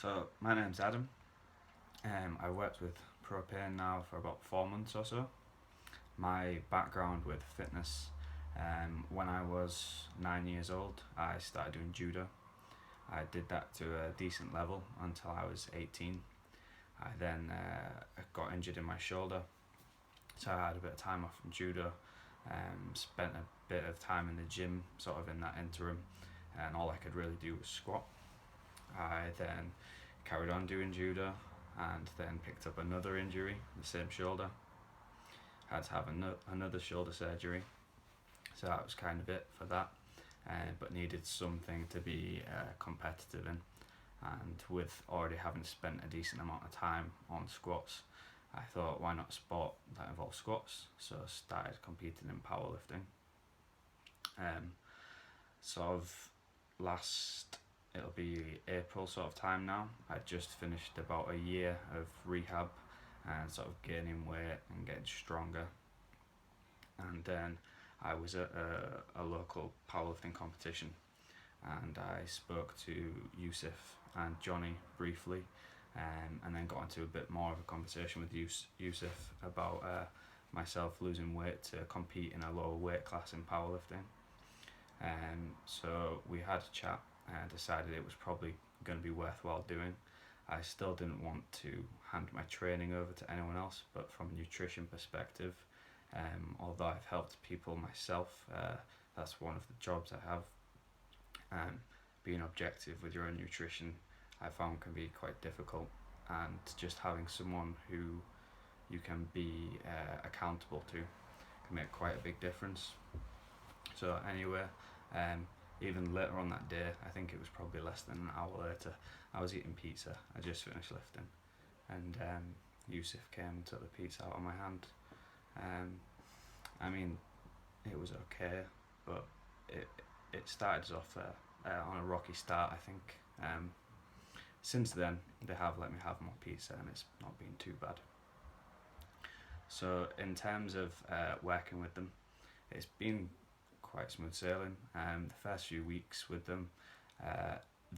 So my name's Adam. I worked with Propane now for about 4 months or so. My background with fitness, when I was 9 years old, I started doing judo. I did that to a decent level until I was 18. I then got injured in my shoulder, so I had a bit of time off from judo. Spent a bit of time in the gym, sort of in that interim, and all I could really do was squat. I then carried on doing judo and then picked up another injury, the same shoulder. Had to have another shoulder surgery, so that was kind of it for that, but needed something to be competitive in. And with already having spent a decent amount of time on squats, I thought, why not a sport that involves squats? So I started competing in powerlifting. Sort of it'll be April sort of time now. I just finished about a year of rehab and sort of gaining weight and getting stronger. And then I was at a local powerlifting competition, and I spoke to Yusuf and Johnny briefly, and then got into a bit more of a conversation with Yusuf about myself losing weight to compete in a lower weight class in powerlifting. So we had a chat and decided it was probably going to be worthwhile doing. I still didn't want to hand my training over to anyone else, but from a nutrition perspective, although I've helped people myself, that's one of the jobs I have. Being objective with your own nutrition, I found can be quite difficult, and just having someone who you can be accountable to can make quite a big difference. So anyway, even later on that day, I think it was probably less than an hour later, I was eating pizza. I just finished lifting, and Yusuf came and took the pizza out of my hand. I mean, it was okay, but it started us off on a rocky start, I think. Since then, they have let me have more pizza, and it's not been too bad. So in terms of working with them, it's been quite smooth sailing. The first few weeks with them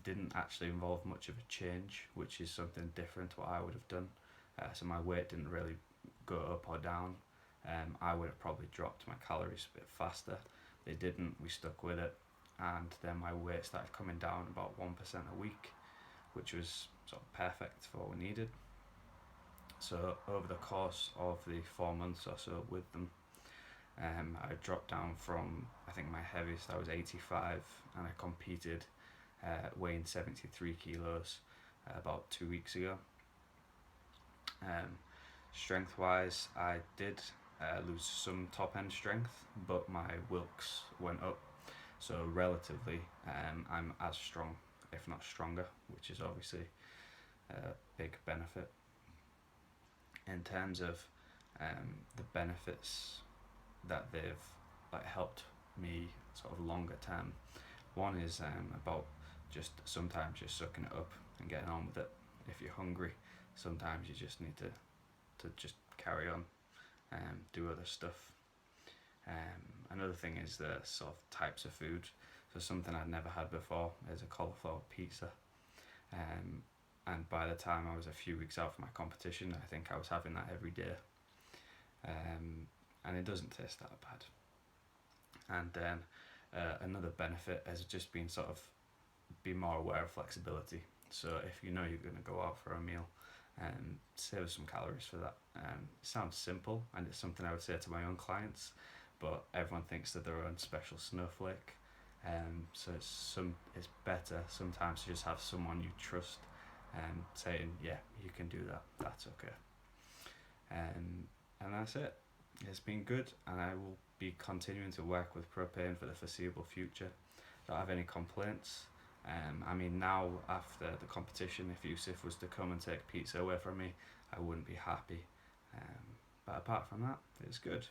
didn't actually involve much of a change, which is something different to what I would have done. So my weight didn't really go up or down. I would have probably dropped my calories a bit faster. They didn't, we stuck with it, and then my weight started coming down about 1% a week, which was sort of perfect for what we needed. So over the course of the 4 months or so with them, I dropped down from, I think my heaviest, I was 85, and I competed weighing 73 kilos about 2 weeks ago. Strength wise, I did lose some top end strength, but my Wilks went up, so relatively I'm as strong, if not stronger, which is obviously a big benefit. In terms of the benefits that they've helped me sort of longer term, one is about just sometimes just sucking it up and getting on with it. If you're hungry, sometimes you just need to just carry on and do other stuff. Another thing is the sort of types of food. So something I'd never had before is a cauliflower pizza, and by the time I was a few weeks out from my competition, I think I was having that every day, and it doesn't taste that bad. And then another benefit has just been sort of be more aware of flexibility. So if you know you're going to go out for a meal, save some calories for that. It sounds simple, and it's something I would say to my own clients, but everyone thinks that they're their own special snowflake. So it's better sometimes to just have someone you trust saying, yeah, you can do that, that's okay. And that's it. It's been good, and I will be continuing to work with Propane for the foreseeable future. Don't have any complaints. I mean, now after the competition, if Yusuf was to come and take pizza away from me, I wouldn't be happy. But apart from that, it's good.